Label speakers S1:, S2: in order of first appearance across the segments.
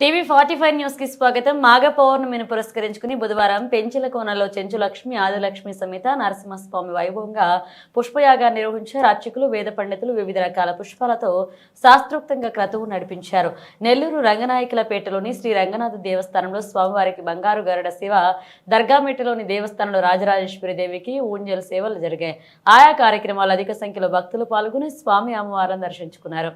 S1: టీవీ45 news కి స్వాగతం. మాఘ పౌర్ణమిని పురస్కరించుకుని బుధవారం పెంచిల కోనలో చెంచులక్ష్మి ఆదిలక్ష్మి సమేత నరసింహస్వామి వైభవంగా పుష్పయాగాన్ని నిర్వహించారు. అర్చకులు, వేద పండితులు వివిధ రకాల పుష్పాలతో శాస్త్రోక్తంగా క్రతువు నడిపించారు. నెల్లూరు రంగనాయకులపేటలోని శ్రీ రంగనాథ దేవస్థానంలో స్వామివారికి బంగారు గరుడ సేవ, దర్గామెట్టలోని దేవస్థానంలో రాజరాజేశ్వరి దేవికి ఊంజల్ సేవలు జరిగాయి. ఆయా కార్యక్రమాలు అధిక సంఖ్యలో భక్తులు పాల్గొని స్వామి అమ్మవారిని దర్శించుకున్నారు.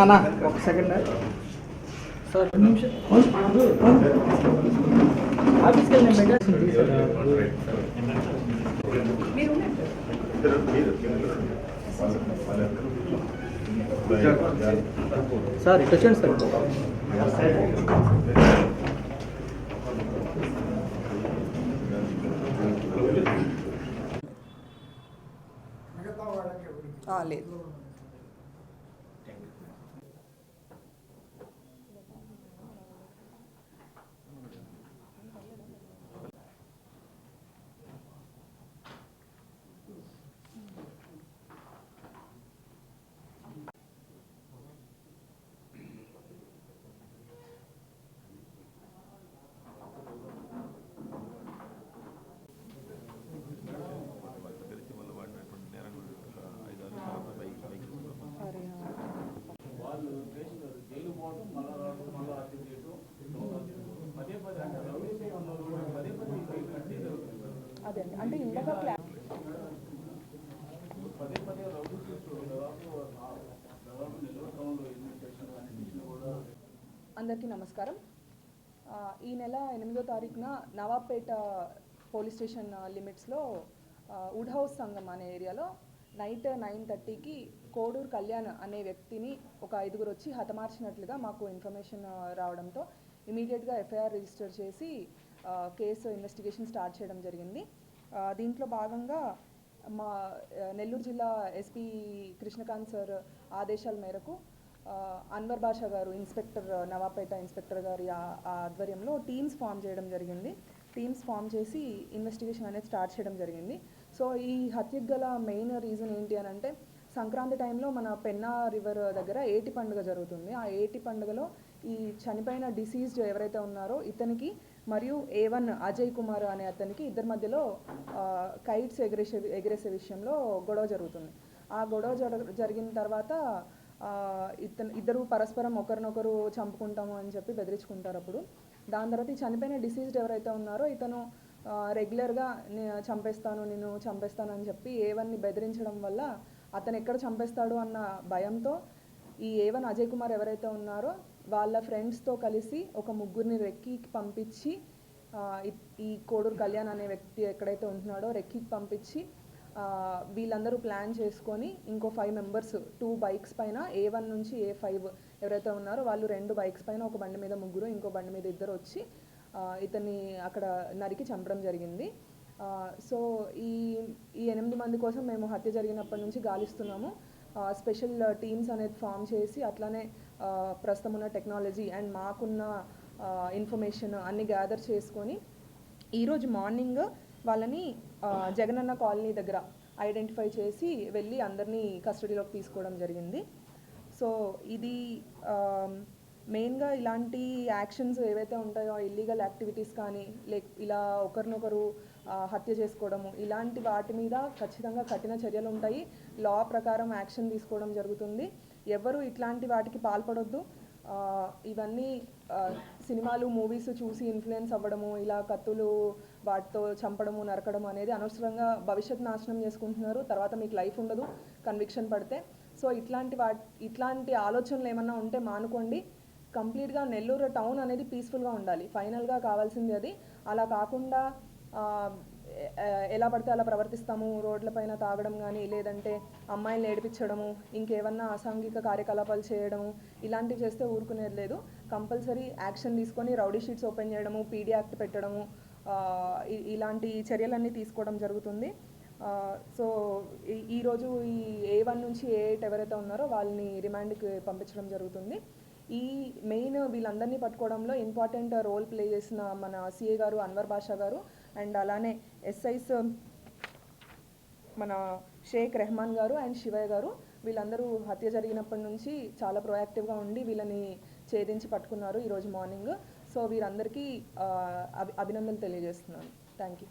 S2: అన్నా ఒక సెకండ్ సార్ ఆఫీస్కి వెళ్ళిన సార్ ఇటు వచ్చేయండి సార్.
S3: లేదు. అదే అంటే ఇందాక అందరికీ నమస్కారం. ఈ నెల 8వ తారీఖున నవాబ్పేట పోలీస్ స్టేషన్ లిమిట్స్లో వుడ్ హౌస్ సంఘం అనే ఏరియాలో నైట్ 9:30కి కోడూరు కళ్యాణ్ అనే వ్యక్తిని ఒక 5గురు వచ్చి హతమార్చినట్లుగా మాకు ఇన్ఫర్మేషన్ రావడంతో ఇమీడియట్గా ఎఫ్ఐఆర్ రిజిస్టర్ చేసి కేసు ఇన్వెస్టిగేషన్ స్టార్ట్ చేయడం జరిగింది. దీంట్లో భాగంగా మా నెల్లూరు జిల్లా ఎస్పీ కృష్ణకాంత్ సార్ ఆదేశాల మేరకు అన్వర్ బాషా గారు ఇన్స్పెక్టర్ నవాబ్పేట ఇన్స్పెక్టర్ గారి ఆధ్వర్యంలో టీమ్స్ ఫామ్ చేయడం జరిగింది. టీమ్స్ ఫామ్ చేసి ఇన్వెస్టిగేషన్ అనేది స్టార్ట్ చేయడం జరిగింది. సో ఈ హత్యకు గల మెయిన్ రీజన్ ఏంటి అని అంటే, సంక్రాంతి టైంలో మన పెన్నా రివర్ దగ్గర ఏటి పండుగ జరుగుతుంది. ఆ ఏటి పండుగలో ఈ చనిపోయిన డిసీజ్డ్ ఎవరైతే ఉన్నారో ఇతనికి మరియు A1 అజయ్ కుమార్ అనే అతనికి ఇద్దరి మధ్యలో కైట్స్ ఎగిరేసే విషయంలో గొడవ జరుగుతుంది. ఆ గొడవ జరిగిన తర్వాత ఇద్దరు పరస్పరం ఒకరినొకరు చంపుకుంటాము అని చెప్పి బెదిరించుకుంటారు. అప్పుడు దాని తర్వాత ఈ చనిపోయిన డిసీజ్డ్ ఎవరైతే ఉన్నారో ఇతను రెగ్యులర్గా నిన్ను చంపేస్తాను అని చెప్పి A1ని బెదిరించడం వల్ల అతను ఎక్కడ చంపేస్తాడు అన్న భయంతో ఈ A1 అజయ్ కుమార్ ఎవరైతే ఉన్నారో వాళ్ళ ఫ్రెండ్స్తో కలిసి ఒక ముగ్గురిని రెక్కీకి పంపించి ఈ కోడూరు కళ్యాణ్ అనే వ్యక్తి ఎక్కడైతే ఉంటున్నాడో రెక్కీకి పంపించి వీళ్ళందరూ ప్లాన్ చేసుకొని ఇంకో 5 మెంబర్స్ 2 బైక్స్ పైన A1 నుంచి A5 ఎవరైతే ఉన్నారో వాళ్ళు 2 బైక్స్ పైన ఒక బండి మీద ముగ్గురు ఇంకో బండి మీద ఇద్దరు వచ్చి ఇతన్ని అక్కడ నరికి చంపడం జరిగింది. సో ఈ 8 మంది కోసం మేము హత్య జరిగినప్పటి నుంచి గాలిస్తున్నాము. స్పెషల్ టీమ్స్ అనేది ఫామ్ చేసి అట్లానే ప్రస్తుతం ఉన్న టెక్నాలజీ అండ్ మాకున్న ఇన్ఫర్మేషన్ అన్ని గ్యాదర్ చేసుకొని ఈరోజు మార్నింగ్ వాళ్ళని జగనన్న కాలనీ దగ్గర ఐడెంటిఫై చేసి వెళ్ళి అందరినీ కస్టడీలోకి తీసుకోవడం జరిగింది. సో ఇది మెయిన్గా ఇలాంటి యాక్షన్స్ ఏవైతే ఉంటాయో ఇల్లీగల్ యాక్టివిటీస్ కానీ ఇలా ఒకరినొకరు హత్య చేసుకోవడము ఇలాంటి వాటి మీద ఖచ్చితంగా కఠిన చర్యలు ఉంటాయి. లా ప్రకారం యాక్షన్ తీసుకోవడం జరుగుతుంది. ఎవరు ఇట్లాంటి వాటికి పాల్పడొద్దు. ఇవన్నీ సినిమాలు మూవీస్ చూసి ఇన్ఫ్లుయెన్స్ అవ్వడము, ఇలా కత్తులు వాటితో చంపడము నరకడం అనేది అనవసరంగా భవిష్యత్ నాశనం చేసుకుంటున్నారు. తర్వాత మీకు లైఫ్ ఉండదు కన్విక్షన్ పడితే. సో ఇట్లాంటి ఆలోచనలు ఏమన్నా ఉంటే మానుకోండి. కంప్లీట్గా నెల్లూరు టౌన్ అనేది పీస్ఫుల్గా ఉండాలి. ఫైనల్గా కావాల్సింది అది. అలా కాకుండా ఎలా పడితే అలా ప్రవర్తిస్తాము, రోడ్లపైన తాగడం కానీ లేదంటే అమ్మాయిలను ఏడిపించడము ఇంకేమన్నా అసాంఘిక కార్యకలాపాలు చేయడము ఇలాంటివి చేస్తే ఊరుకునేది లేదు. కంపల్సరీ యాక్షన్ తీసుకొని రౌడీ షీట్స్ ఓపెన్ చేయడము, పీడీ యాక్ట్ పెట్టడము ఇలాంటి చర్యలన్నీ తీసుకోవడం జరుగుతుంది. సో ఈరోజు ఈ A1 నుంచి A8 ఎవరైతే ఉన్నారో వాళ్ళని రిమాండ్కి పంపించడం జరుగుతుంది. ఈ మెయిన్ వీళ్ళందరినీ పట్టుకోవడంలో ఇంపార్టెంట్ రోల్ ప్లే చేసిన మన సిఏ గారు అన్వర్ బాషా గారు అండ్ అలానే ఎస్ఐస్ మన షేక్ రెహమాన్ గారు అండ్ శివయ్య గారు వీళ్ళందరూ హత్య జరిగినప్పటి నుంచి చాలా ప్రొయాక్టివ్గా ఉండి వీళ్ళని ఛేదించి పట్టుకున్నారు ఈరోజు మార్నింగ్. సో వీరందరికీ అభినందనలు తెలియజేస్తున్నాను. Thank you.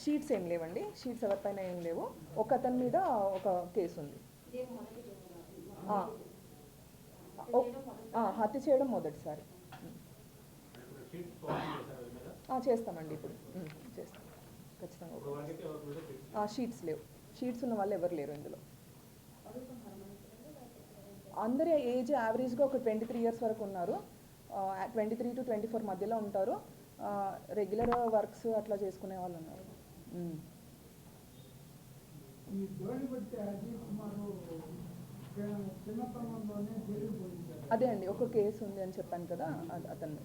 S3: షీట్స్ ఏం లేవండి, షీట్స్ ఎవరిపైన ఏం లేవు. ఒక అతని మీద ఒక కేసు ఉంది. హత్య చేయడం మొదటిసారి. చేస్తామండి, ఇప్పుడు చేస్తాం ఖచ్చితంగా. షీట్స్ లేవు, షీట్స్ ఉన్న వాళ్ళు ఎవరు లేరు ఇందులో. అందరి ఏజ్ యావరేజ్గా ఒక 23 ఇయర్స్ వరకు ఉన్నారు. 23 to 24 మధ్యలో ఉంటారు. రెగ్యులర్ వర్క్స్ అట్లా చేసుకునే వాళ్ళు ఉన్నారు. అదే అండి, ఒక కేసు ఉంది అని చెప్పాను కదా, అతను